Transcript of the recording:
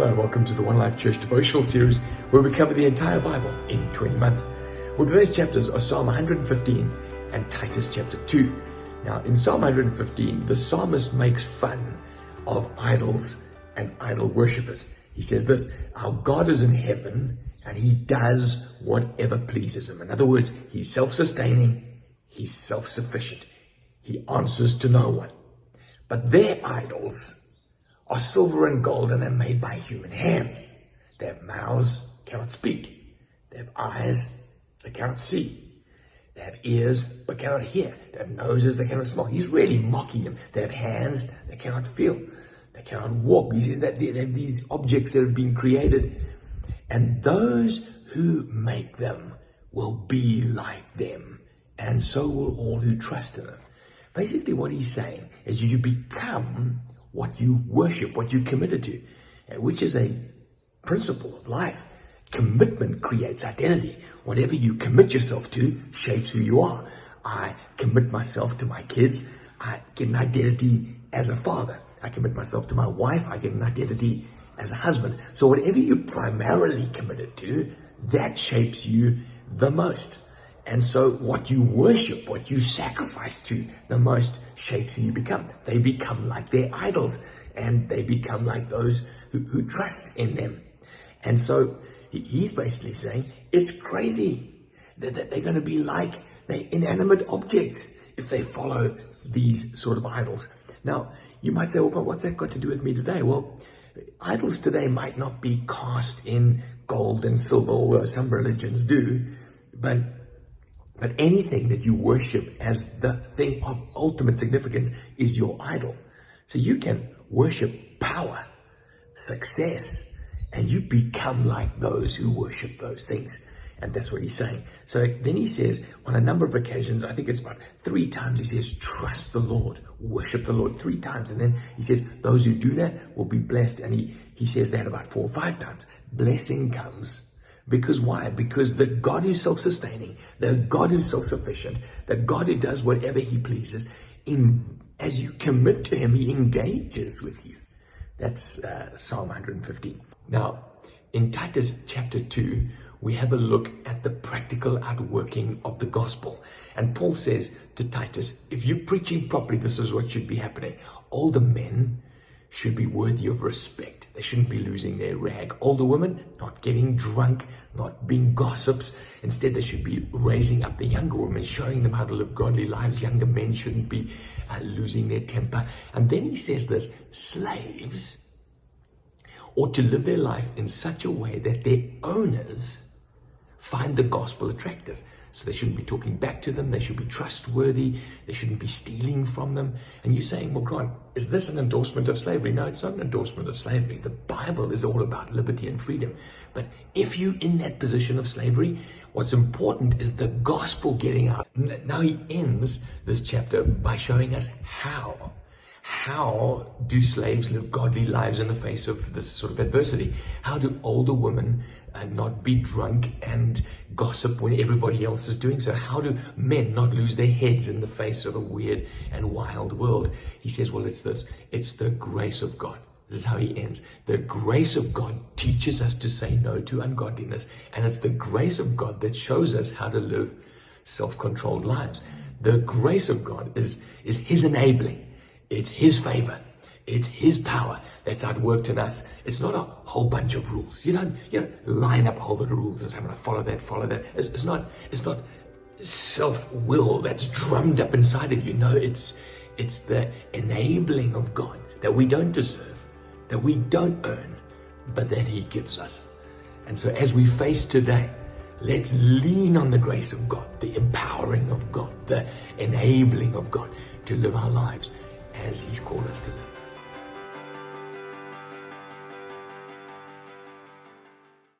Hello and welcome to the One Life Church devotional series where we cover the entire Bible in 20 months. Well, today's chapters are Psalm 115 and Titus chapter 2. Now, in Psalm 115, the psalmist makes fun of idols and idol worshippers. He says this: our God is in heaven and he does whatever pleases him. In other words, he's self-sustaining, he's self-sufficient. He answers to no one. But their idols are silver and gold, and they're made by human hands. They have mouths, cannot speak. They have eyes, they cannot see. They have ears, but cannot hear. They have noses, they cannot smell. He's really mocking them. They have hands, they cannot feel. They cannot walk. He says that they have these objects that have been created, and those who make them will be like them, and so will all who trust in them. Basically, what he's saying is you become what you worship, what you committed to, which is a principle of life. Commitment creates identity. Whatever you commit yourself to shapes who you are. I commit myself to my kids. I get an identity as a father. I commit myself to my wife. I get an identity as a husband. So whatever you primarily committed to, that shapes you the most. And so what you worship, what you sacrifice to the most shapes who you become. They become like their idols, and they become like those who trust in them. And so he's basically saying it's crazy that they're going to be like the inanimate objects if they follow these sort of idols. Now, you might say, well, what's that got to do with me today? Well, idols today might not be cast in gold and silver, although some religions do, but anything that you worship as the thing of ultimate significance is your idol. So you can worship power, success, and you become like those who worship those things. And that's what he's saying. So then he says on a number of occasions, I think it's about 3 times, he says, trust the Lord, worship the Lord 3 times. And then he says, those who do that will be blessed. And he says that about 4 or 5 times. Blessing comes. Because why? Because the God who's self-sustaining, the God who's self-sufficient, the God who does whatever he pleases, as you commit to him, he engages with you. That's Psalm 115. Now, in Titus chapter 2, we have a look at the practical outworking of the gospel. And Paul says to Titus, if you're preaching properly, this is what should be happening. Older men should be worthy of respect. They shouldn't be losing their rag. Older women, not getting drunk, not being gossips. Instead, they should be raising up the younger women, showing them how to live godly lives. Younger men shouldn't be losing their temper. And then he says this: slaves ought to live their life in such a way that their owners find the gospel attractive. So they shouldn't be talking back to them. They should be trustworthy. They shouldn't be stealing from them. And you're saying, well, Grant, is this an endorsement of slavery? No, it's not an endorsement of slavery. The Bible is all about liberty and freedom. But if you're in that position of slavery, what's important is the gospel getting out. Now he ends this chapter by showing us how. How do slaves live godly lives in the face of this sort of adversity? How do older women not be drunk and gossip when everybody else is doing so? How do men not lose their heads in the face of a weird and wild world? He says, well, it's this. It's the grace of God. This is how he ends. The grace of God teaches us to say no to ungodliness. And it's the grace of God that shows us how to live self-controlled lives. The grace of God is his enabling. It's his favor. It's his power that's outworked in us. It's not a whole bunch of rules. You don't line up a whole lot of rules and say, I'm going to follow that. It's not self-will that's drummed up inside of you. No, it's the enabling of God that we don't deserve, that we don't earn, but that he gives us. And so as we face today, let's lean on the grace of God, the empowering of God, the enabling of God to live our lives as he's called us to live.